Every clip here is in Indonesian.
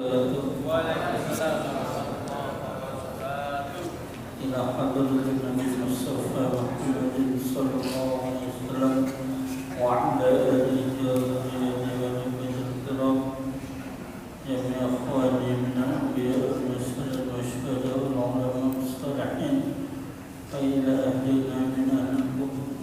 Waalaikumsalam warahmatullahi wabarakatuh. Ila hadratin Nabi Mustafa Muhammadin sallallahu alaihi wasallam wa ala alihi wa sahbihi kiram jami'a akhwani min al-anbiya wal mursalin wa syuhada wal ulama was salihin wa ila ahlina min al-qubur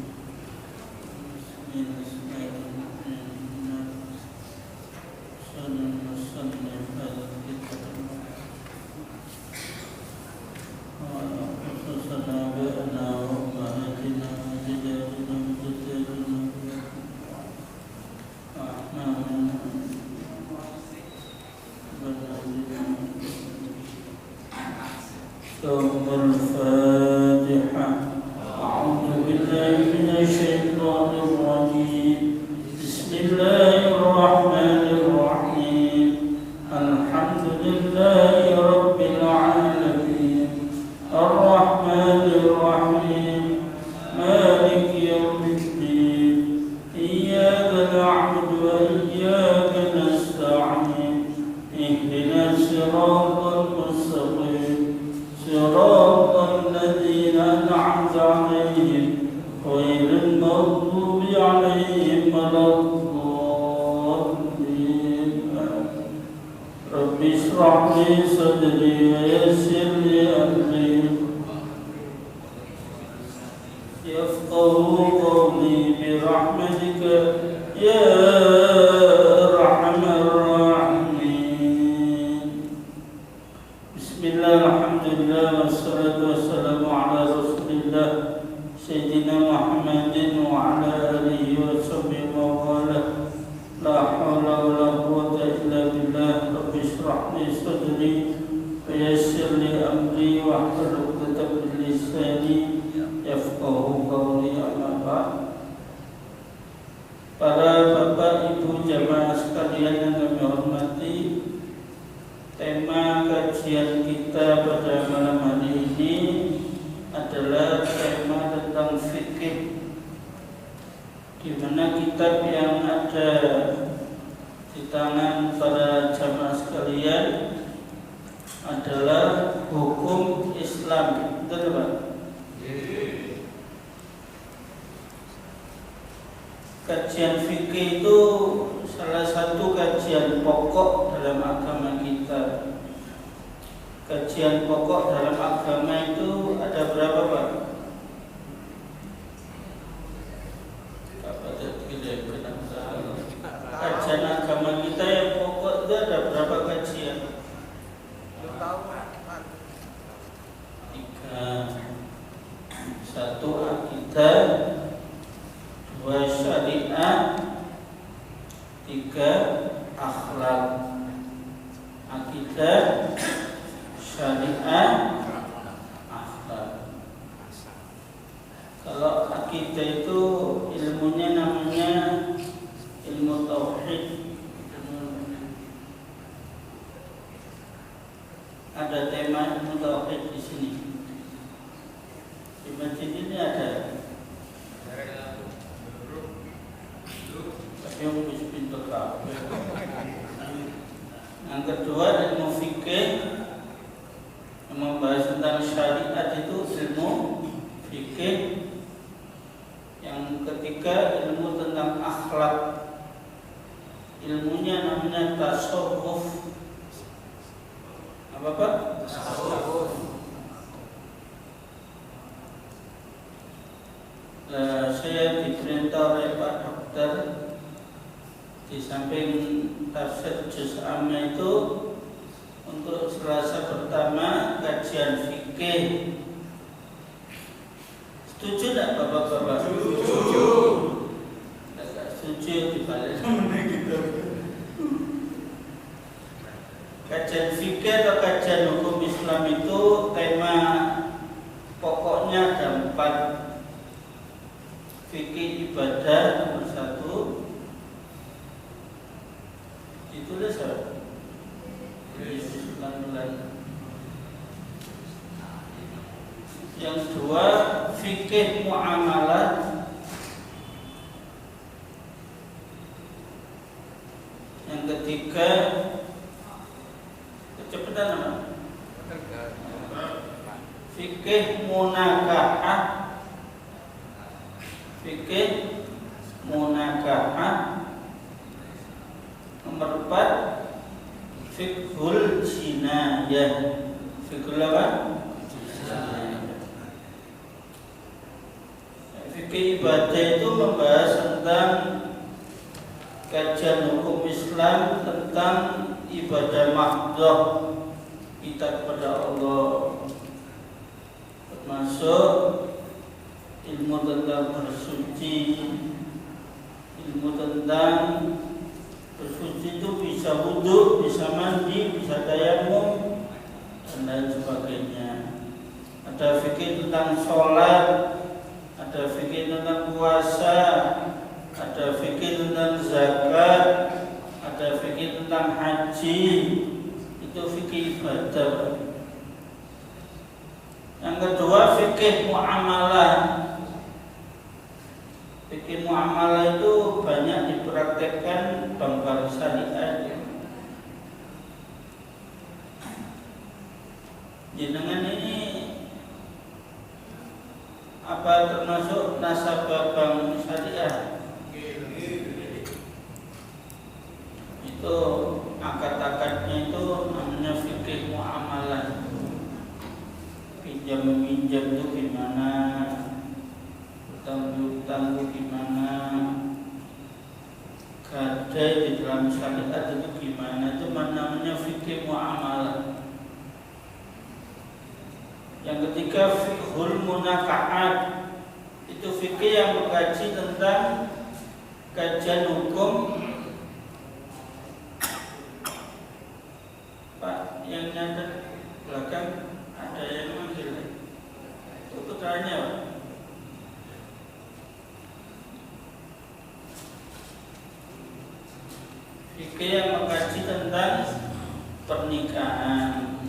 Kajian fikih itu salah satu kajian pokok dalam agama kita. Kajian pokok dalam agama itu ada berapa, Pak? Kajian agama kita yang pokok itu ada berapa kajian? 3. 1 akidah, 2 syariat, 3 akhlak. Akidah, syariat, akhlak. Kalau akidah itu ilmunya namanya ilmu tauhid. Ada tema ilmu tauhid di sini. Di masjid ini ada. Yang kedua ilmu fikih, yang membahas tentang syariat itu ilmu fikih. Yang ketiga ilmu tentang akhlak, ilmunya namanya tasawuf. Apa Pak? Tasawuf. Saya diperintah oleh Pak Dokter di samping tafsir juz amma itu untuk Selasa pertama kajian fikih. Setuju tidak Bapak-bapak? Setuju. Tidak setuju dibalik namanya gitu. Kajian fikih atau kajian hukum Islam itu tema pokoknya ada 4. Fikih ibadah nomor 1. Ditulis apa? Yang 2 fikih muamalah. Yang ketiga sebentar nama. Fikih munakaah. Fikih munakaah. Nomor 4 fiqhul jinayah. Fiqhul apa? Fikih ibadah itu membahas tentang kajian hukum Islam tentang ibadah mahdoh kita kepada Allah, termasuk ilmu tentang bersuci, ilmu tentang bersuci itu bisa wudhu, bisa mandi, bisa tayamum dan lain sebagainya. Ada fikih tentang sholat, ada fikih tentang puasa, ada fikih tentang zakat, ada fikih tentang haji. Itu fikih ibadah. Yang kedua fikih muamalah. Fikih muamalah itu banyak dipraktekkan bank syariah. Jenengan ini apa termasuk nasabah bank syariah? Itu akad-akadnya itu namanya fikih muamalah. Pinjam meminjam itu gimana, utang itu gimana, gadai di dalam syariat itu gimana, itu namanya fikih muamalah. Yang ketiga fiqhul munakaat, itu fikih yang mengkaji tentang kajian hukum. Pak yang nyata belakang ada yang manggil, itu putranya Pak. Fikih yang mengkaji tentang pernikahan,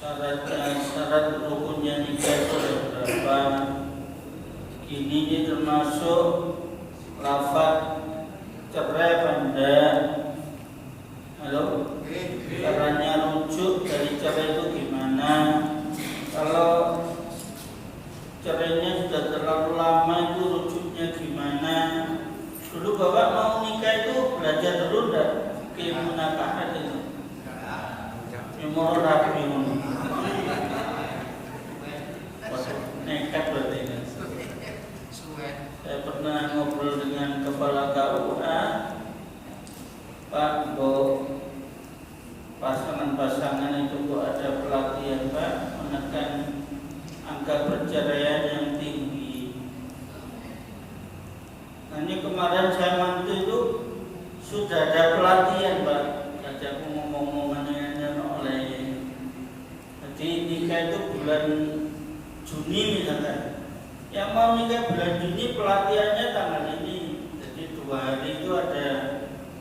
syarat rukunnya nikah itu berapa? Ini termasuk lafaz cerai pada. Halo, caranya rujuk dari cerai itu gimana? Kalau cerainya sudah terlalu lama itu rujuknya gimana? Dulu bapak mau nikah itu belajar dulu dah fikih munakahat itu. Memori rapi nekat berarti ini. Saya pernah ngobrol dengan kepala KUA, Pak, pasangan-pasangan itu kok ada pelatihan Pak menekan angka perceraian yang tinggi. Hanya kemarin saya mantu itu sudah ada pelatihan Pak, ajak ngomong-ngomongannya oleh. Jadi nikah itu bulan Juni misalkan. Yang mau nikah bulan Juni pelatihannya tanggal ini. Jadi 2 hari itu ada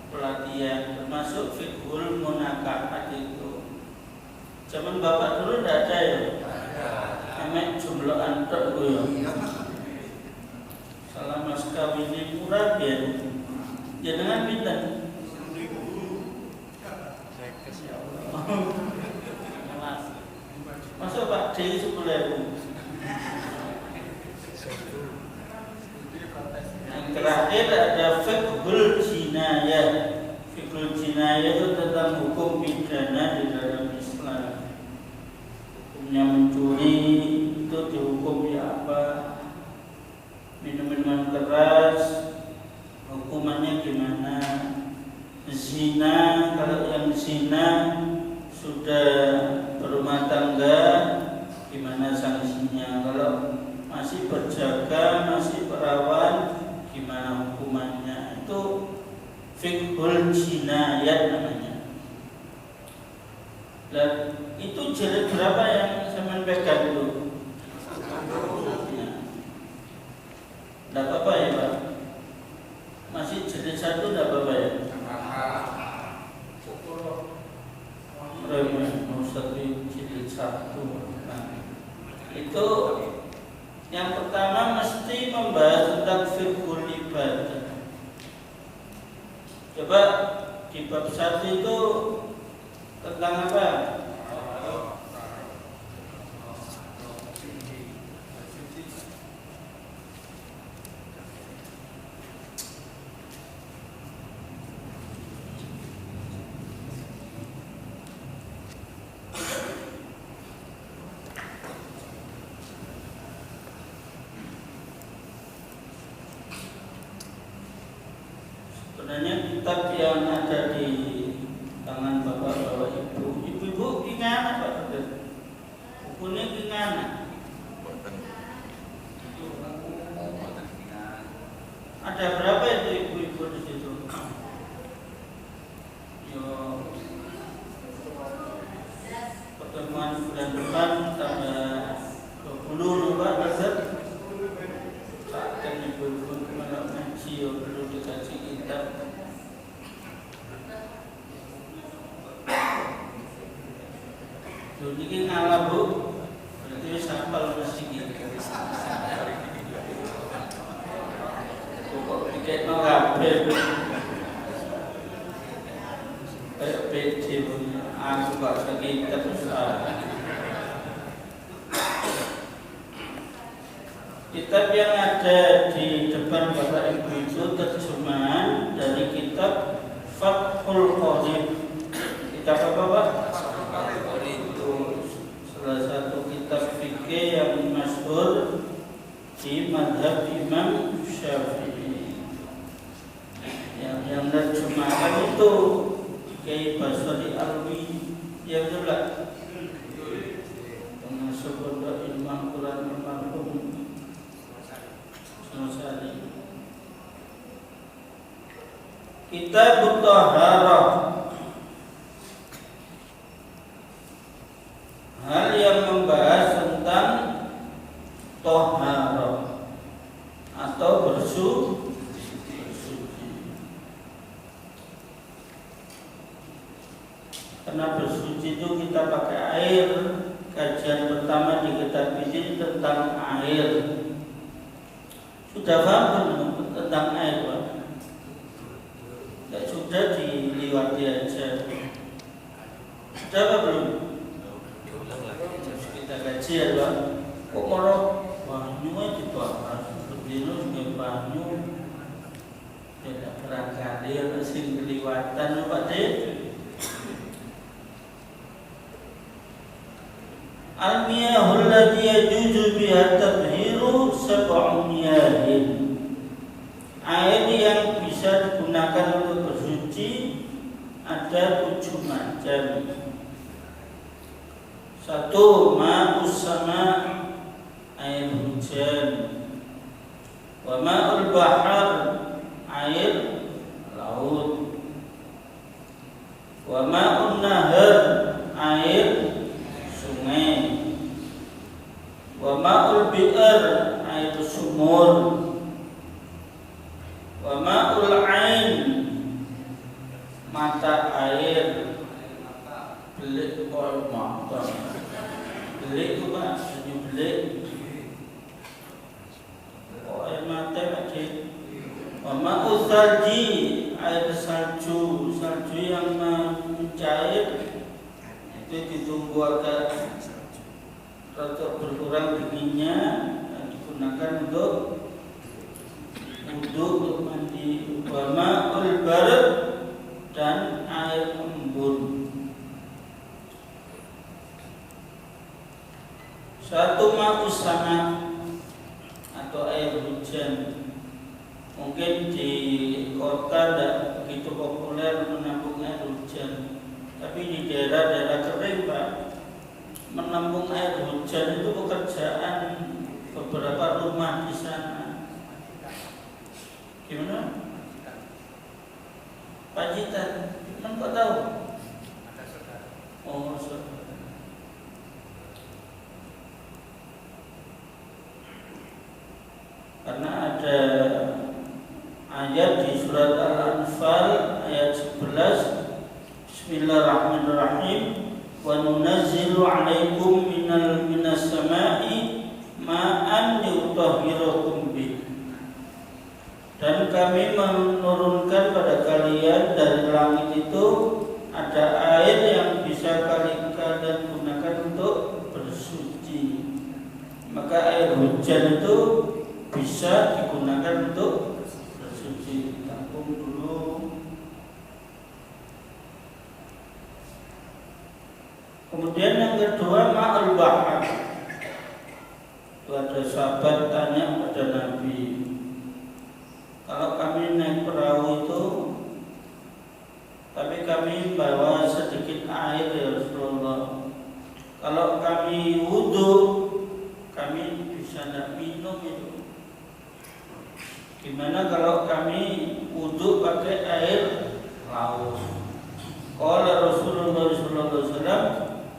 pelatihan, termasuk fiqhul munakahat itu. Zaman bapak dulu tidak ada ya. Emek jumlah antok ya. Salah mas kawin ini murah ya. Jangan pindah. Masuk Pak Dewi 10.000. Yang terakhir ada fiqhul jinayah. Fiqhul jinayah itu tentang hukum pidana di dalam Islam. Hukumnya mencuri itu dihukumi apa? Minum-minuman keras hukumannya gimana? Zina, kalau yang zina sudah berumah tangga gimana sanksinya? Kalau masih berjaga, masih perawan gimana hukumannya? Itu fiqhul jinayat namanya. Dan itu jilid berapa yang saya pegang dulu? Tidak apa-apa ya Pak? Masih jilid 1 tidak apa-apa ya? Jilid 1. Nah, itu yang pertama mesti membahas tentang fiqhul ibadah. Coba di bab 1 itu Tentang apa? Sebenarnya kitab yang ada di tangan bapak ibu, ibu gimana Pak? Bukunya gimana? Ada berapa itu ibu-ibu di situ? Yo, pertemuan bulan depan tanggal 20 Pak Bazar. Takkan ibu-ibu malam ngaji, perlu dikasih kitab. Jadi ngalah Bu, berarti wis hafal mesti iki. Kok dikekno kabeh. Kayak PC punya, aku gak sakit terus. Kitab yang ada di depan Bapak Ibu itu terjemahan dari kitab Fathul Qadir. Kitab apa Pak? Itu salah satu kitab fikih yang masyhur di mazhab Imam Syafi'i. Yang terjemahan itu Kiai Basri Alwi, yang juga pengasuh pondok ilmu Al-Quran almarhum Sunusari. Kitab Taharah, hal yang membahas tentang taharah atau bersuci. Karena bersuci itu kita pakai air. Kajian pertama di kitab ini tentang air. Sudah paham tentang air Pak? Tidak sudah diliwati aja. Sudah apa belum? Kita kaji ya Pak. Kok marah banyu aja itu apa? Berdino juga banyu. Tidak barangkali ada sing keliwatan Pak D. Al-miyahul ladzi yajuzu biha tabhiru sab'u miyahin. Air yang bisa digunakan untuk bersuci ada 7 macam. 1. Ma'us sama, air hujan. Wa ma'ul bahar, air laut. Wa ma'un nahar, air sungai. Wa ma'ul bi'ar, air sumur. Wa ma'ul ain, mata air. Belik kol mata. Belik itu Pak, senyum belik. Oh air mata Pak Cik. Wa ma'ul salji, air salju. Salju yang mencair itu ditunggu agak rada berkurang dinginnya dan digunakan untuk wudhu, untuk mandi. Wa ma'ul barad, dan air embun. 1. Ma'us sama, atau air hujan. Mungkin di kota tidak begitu populer menampung air hujan, tapi di daerah-daerah kering Pak, menampung air hujan itu pekerjaan beberapa rumah di sana. Gimana? Pak Jitan, kan kok tahu? Oh, saudara. Karena ada ayat di surat Al-Anfal ayat 11, Bismillahirrahmanirrahim. Wa nunazzilu 'alaikum minas sama'i ma'an yutahhirukum bih. Dan kami menurunkan pada kalian dari langit itu ada air yang bisa kalian gunakan untuk bersuci. Maka air hujan itu bisa digunakan untuk bersuci. Tampung dulu. Kemudian yang kedua, ma'ul bahar. Ada sahabat tanya pada Nabi, kalau kami naik perahu itu, tapi kami bawa sedikit air ya Rasulullah. Kalau kami wudhu, kami bisa tidak minum itu. Gimana kalau kami wudhu pakai air laut? Qala Rasulullah sallallahu alaihi wasallam,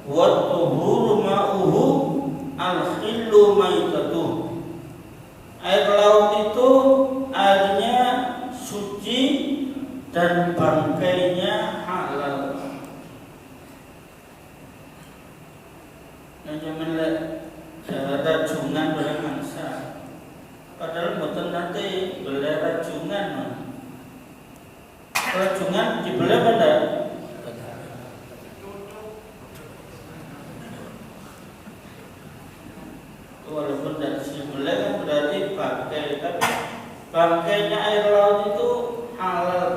wa tuhuru ma'uhu al-khillu maitatuh. Air laut itu airnya suci dan bangkainya halal. Yang jaman rajungan boleh mangsa. Padahal mboten nanti boleh rajungan. Rajungan dibeli pada walaupun dari sebelah kan berarti bangkai, tapi bangkainya air laut itu halal.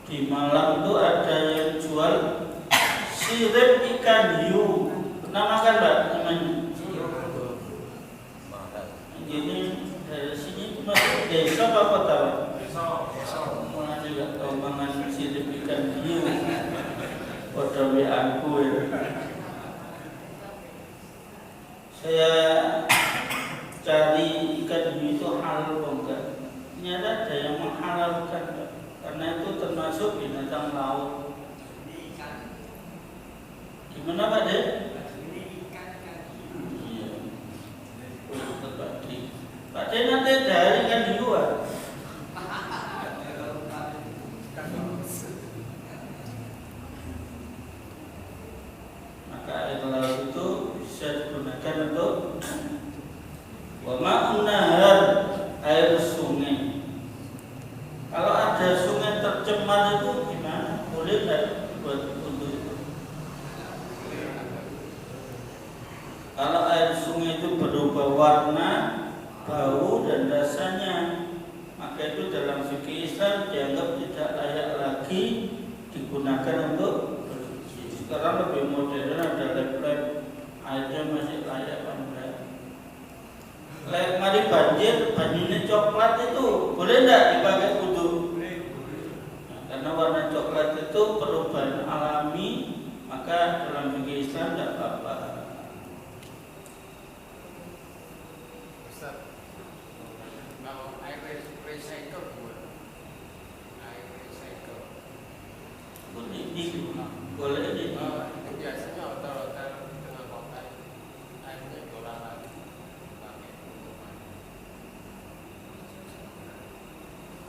Di Malang itu ada yang jual sirip ikan hiu. Pernah makan Mbak? Namanya jadi dari sini cuma desa apa kota Pak? Mulai juga tahu makan sirip ikan hiu. Pada aku ya. Saya cari ikan hiu itu halal enggak? Ternyata ada yang menghalalkan, karena itu termasuk binatang laut. Gimana Pak De? Iya. Pak De nanti dari ikan hiu. Maka air laut itu bisa digunakan untuk wa ma'un nahar, air sungai. Kalau ada sungai tercemar itu gimana? Boleh nggak buat untuk itu? Kalau air sungai itu berubah warna, bau dan rasanya, maka itu dalam fikih Islam dianggap tidak layak lagi digunakan untuk bersuci. Sekarang lebih modern, ada lab-lab, airnya masih layak apa enggak. Mari banjir, banjirnya coklat itu boleh enggak dipakai wudhu? Karena warna coklat itu perubahan alami, maka dalam fikih Islam tidak apa-apa. Ustaz, kalau air recycle Boleh ini, boleh ini. itu biasanya hotel-hotel tengah kota airnya diolah lagi pakai minuman.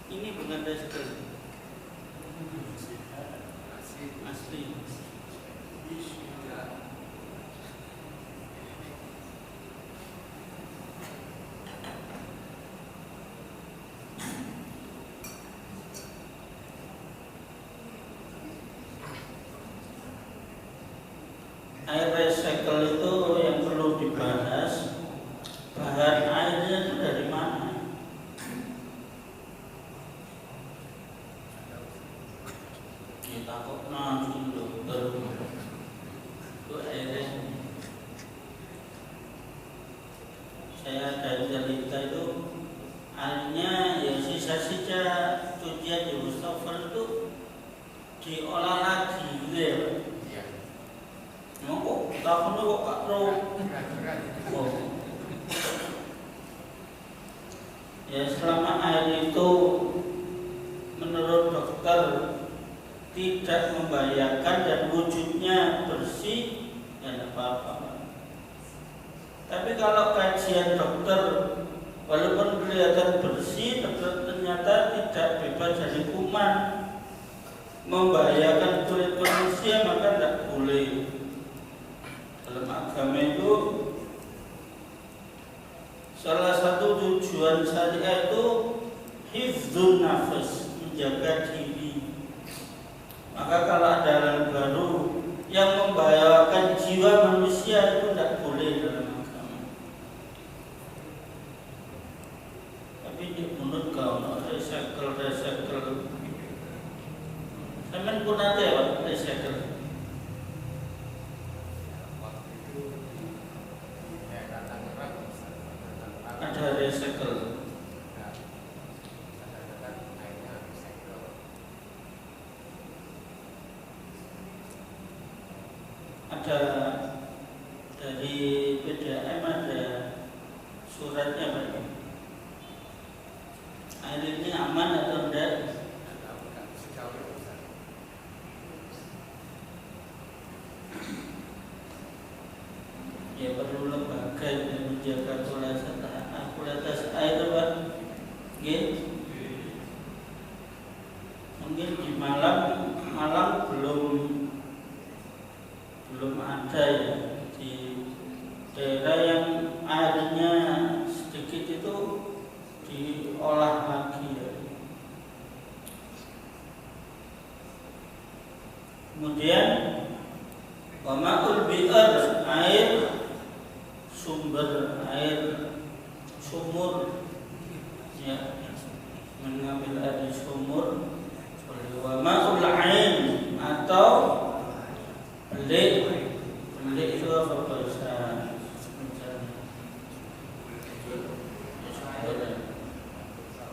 Ini bukan recycle, asli. Air recycle itu yang perlu dibahas, bahan airnya itu dari mana? Kita kok nanti dokter itu airnya. Saya ada cerita itu airnya ya sisa-sisa cucian di Mustafa itu diolah lagi gitu ya. Kok tahun itu kok Pak Pro? Ya selama air itu menurut dokter tidak membahayakan dan wujudnya bersih, ya tidak apa-apa. Tapi kalau kajian dokter walaupun kelihatan bersih, dokter ternyata tidak bebas dari kuman, membahayakan kulit manusia, maka tidak boleh. Dalam agama itu salah satu tujuan syariah itu hifdzun nafas, menjaga diri. Maka kalau ada hal baru yang membahayakan jiwa manusia itu tidak boleh dalam agama. Tapi di mulut kau recycle. Sampai pun ada ya recycle. Ada recycle. Ada dari PDAM ada suratnya Pak. Air ini aman atau tidak? Ya perlu lembaga yang menjaga kualitas air Pak. Mungkin di Malang belum ada ya, di daerah yang airnya sedikit itu diolah lagi ya. Kemudian wama'ul bi'ar, air sumber, air sumur ya, mengambil air sumur. Wama'ul ain atau belik itu apa bahasa?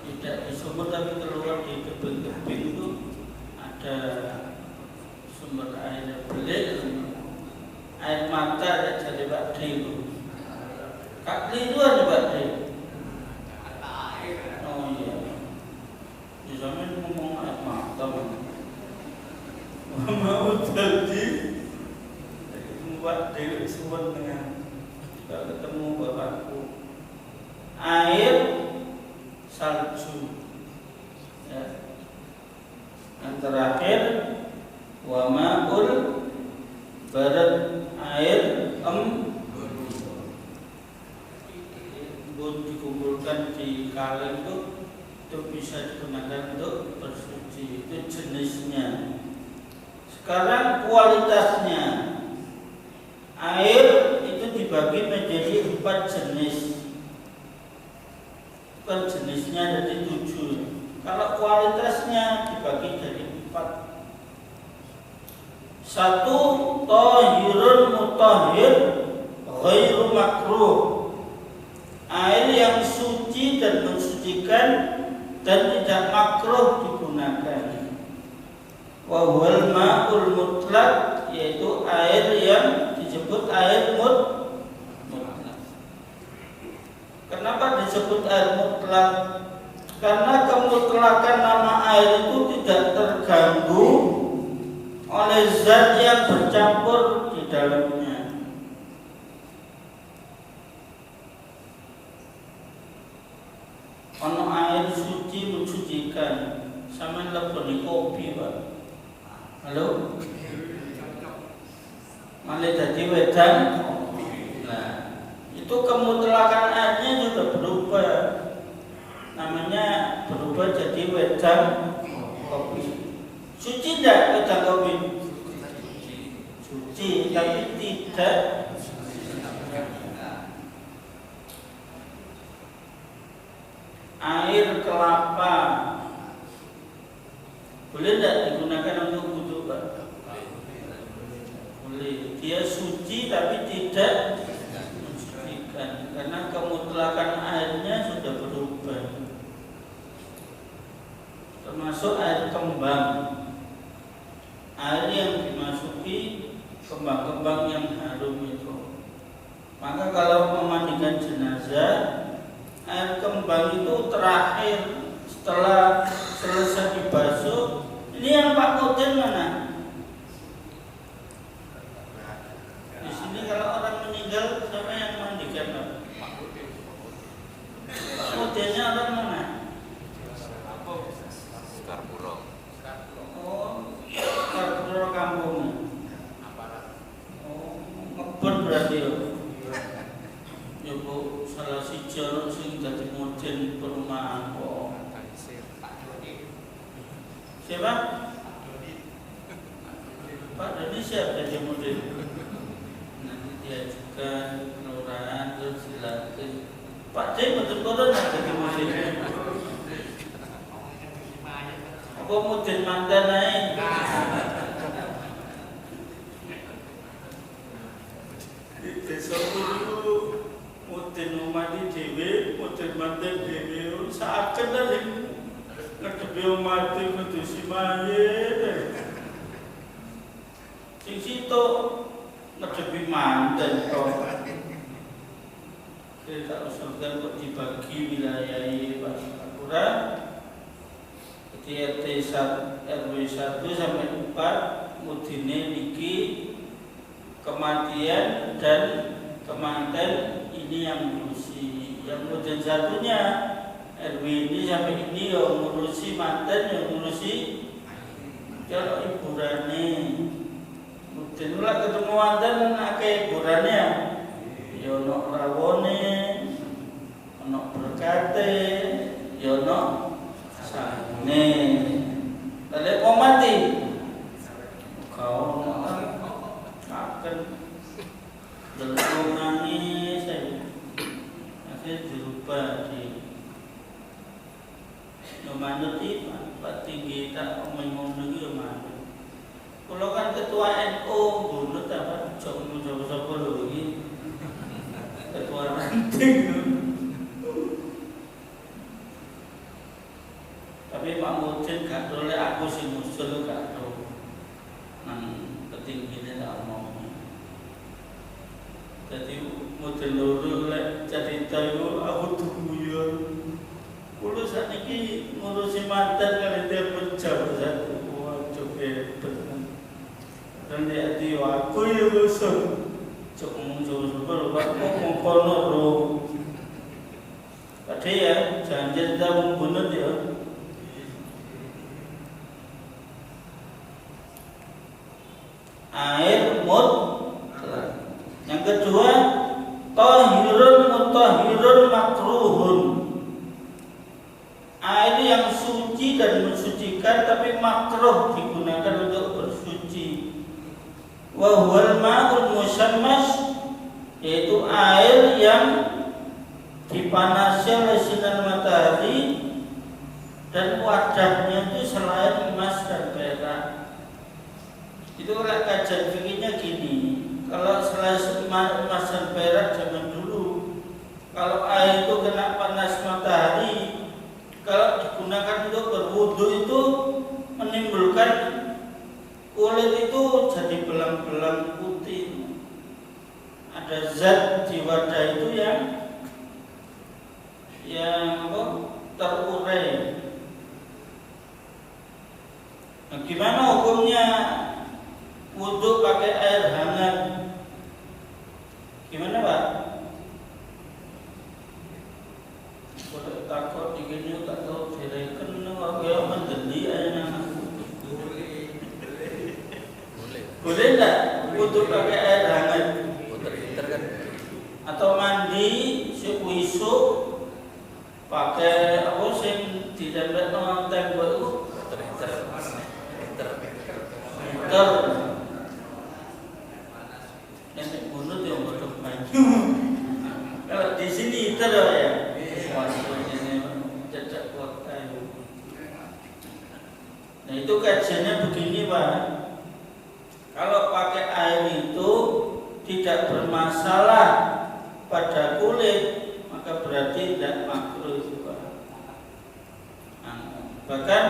Tidak di sumur tapi keluar di tebing-tebing itu ada sumber air. Belik air mata ya, jadi Pak D itu. Kak itu ada Pak D. Oh iya. Di sana ngomong air mata. Mau jadi membuat diri suwun dengan kalau ketemu bapakku. Air salju ya. Yang terakhir wa ma'ul barad, air embun dikumpulkan di kaleng itu bisa digunakan untuk bersuci. Itu jenisnya. Sekarang kualitasnya, air itu dibagi menjadi 4 jenis. Bukan jenisnya jadi 7. Kalau kualitasnya dibagi jadi 4. 1, tahirun mutahhir ghairu makruh, air yang suci dan mensucikan dan tidak makruh digunakan. Wa huwal ma'ul mutlaq, yaitu air yang disebut air mutlak. Kenapa disebut air mutlak? Karena kemutlakan nama air itu tidak terganggu oleh zat yang bercampur di dalamnya. Ono air suci mensucikan, sama lebih kopi Pak. Halo? Malah jadi wedang. Nah, itu kemutlakan airnya sudah berubah. Namanya berubah jadi wedang kopi. Suci tidak wedang kopi? Suci, tapi tidak air kelapa. Boleh tidak digunakan untuk wudu Pak? Boleh. Dia suci tapi tidak mensucikan, karena kemutlakan airnya sudah berubah. Termasuk air kembang, air yang dimasuki kembang-kembang yang harum itu. Maka kalau memandikan jenazah, air kembang itu terakhir setelah selesai dibasuh. Ini yang Pak Mudin mana? Di sini kalau orang meninggal, siapa yang mandikan Pak? Pak Mudinnya orang mana? Sekarpuro. Oh, Sekarpuro kampung. Oh, ngebon berarti ya. Ya Bu, salah siji orang sing dadi Mudin perumahan kok. Siapa? siap jadi murid. Nanti diajukan kelurahan terus dilatih. Pak C betul corona jadi murid. Apa murid mantan naik? Di desa itu murid umadi dewi, murid mantan dewi. Saat kenal ngedepi umadi kudu simaye. Sing situ ngedepi mantan toh. Kita usulkan kok dibagi wilayah Pasipura. Jadi RT RW 1 sampai 4 mudine niki kematian dan kemanten ini yang ngurusi. Yang mudin satunya RW ini sampai ini yang ngurusi manten, yang ngurusi kalau hiburannya. Mudin lah ketemu manten akeh hiburannya. Ya ono rawone, ono berkate, ya ono sane. Lalu mau mati, kau akan belum nangis, akhirnya dirubah di nomor itu, Pak tinggi tak ngomong lagi mana. Kalau kan ketua NU bunuh apa, coba lagi. Ketua ranting. Tapi Pak Mudin gak boleh aku sing musul gak tau. Nang ketinggiane tak omong. Jadi Mudin loro lek cerita iku aku guyon. Kulo sakniki ngurusi mantan kali dia pecah satu. Wah, coba bener. Dan dia di aku ya usul. Cuk muncul-muncul ngomong kono ro. Tadi ya, jangan kita membunuh dia. Air mutlak. Yang kedua, tahirun mutahhirun makruhun. Air yang suci dan mensucikan tapi makruh digunakan untuk bersuci. Wa huwal ma'ul musammas, yaitu air yang dipanasi oleh sinar matahari dan wadahnya itu selain emas dan perak. Itu kalau kajian fikihnya gini, kalau selain emas dan perak zaman dulu, kalau air itu kena panas matahari, kalau digunakan untuk berwudu itu menimbulkan kulit itu jadi belang-belang putih. Ada zat di wadah itu yang terurai. Nah, gimana hukumnya wudu pakai air hangat? Gimana Pak? Kalau takut digini tak tahu direken apa yang mendeli air hangat. Boleh enggak wudu pakai air hangat? Atau mandi sepuisu pakai apa sing ditempel nang tembok itu? Heater. Enak bunut yang bodoh maju. Kalau di sini heater ya. Ini jejak kota itu. Nah itu kajiannya begini Pak. Kalau pakai air itu tidak bermasalah pada kulit, maka berarti tidak makruh juga. Bahkan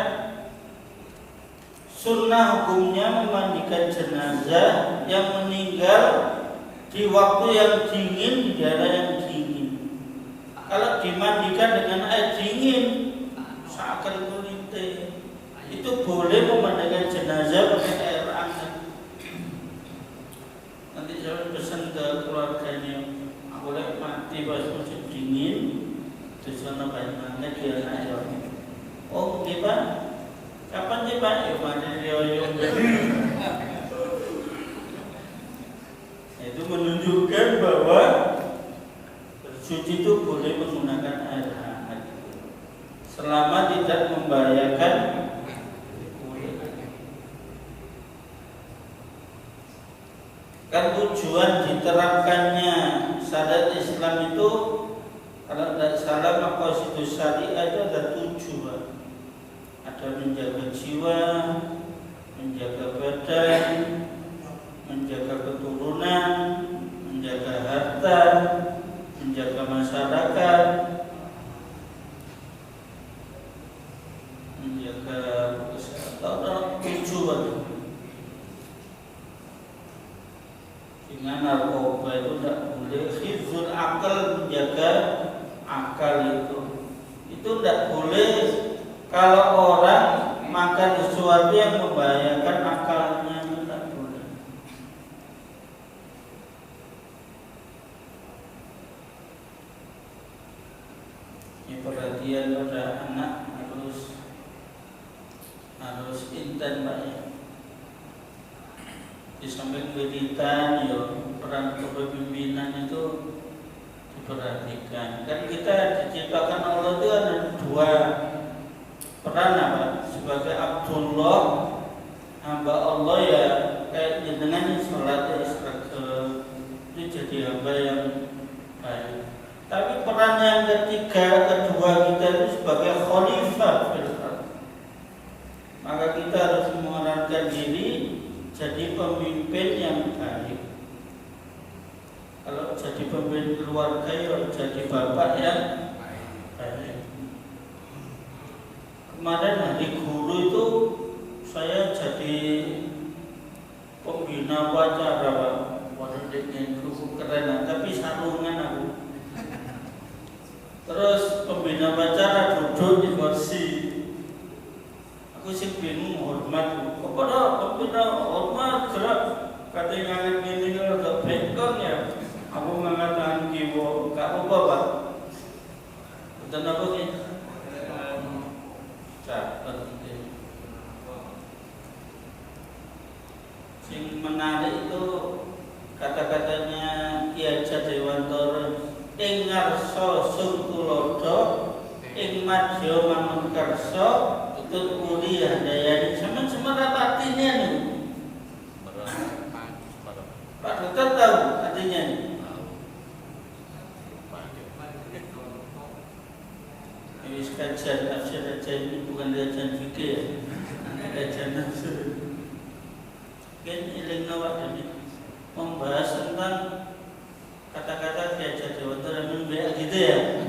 sunnah hukumnya memandikan jenazah yang meninggal di waktu yang dingin, di daerah yang dingin. Kalau dimandikan dengan air dingin, seakan kulitnya, itu boleh memandikan jenazah pakai air hangat. Nanti saya pesan ke keluarganya, boleh mati pas musim dingin, di sana banyak dia air. Oh, gimana? Kapan sih Pak? Ya mati rioyong. Itu menunjukkan bahwa bersuci itu boleh menggunakan air hangat, selama tidak membahayakan kulit. tujuan diterapkannya syariat Islam itu, kalau tidak salah maqasidus syariah itu ada 7. Ada menjaga jiwa, menjaga badan, menjaga keturunan, menjaga harta, menjaga masyarakat, menjaga kesehatan. 7. Dengan narkoba itu tidak boleh. Hifzul akal, menjaga akal itu tidak boleh. Kalau orang makan sesuatu yang membahayakan akalnya, itu tidak boleh. Ini perhatian pada anak harus intent Pak ya. Di samping pendidikan ya, peran kepemimpinan itu diperhatikan. Kan kita diciptakan Allah itu ada 2 peran apa? Sebagai Abdullah, hamba Allah ya, kayak dengan sholat ya, itu jadi hamba yang baik. Tapi peran yang kedua kita itu sebagai khalifah fil ardh. Maka kita harus mengarahkan diri jadi pemimpin yang baik. Kalau jadi pemimpin keluarga ya jadi bapak yang baik. Kemarin hari guru itu saya jadi pembina upacara Pak. Waduh dengan guru keren, tapi sarungan aku. Terus pembina upacara duduk di kursi. Aku sih bingung hormat. Kepada pembina hormat gerak katanya ini kalau bengkong ya. Aku mengatakan kiwo, gak apa Pak. Dan apa ni? Yang menarik itu kata-katanya Ki Haji Dewantara, ing ngarsa sungtulodo, ing madya mangun karsa, tutut uli handayani. Sama-sama artinya nih. Pak Dokter tahu artinya nih. Ini kajian nafsu ini bukan kajian fikih, kajian nafsu. Kan iling nawak ini membahas tentang kata-kata Ki Haji Dewantara gitu ya.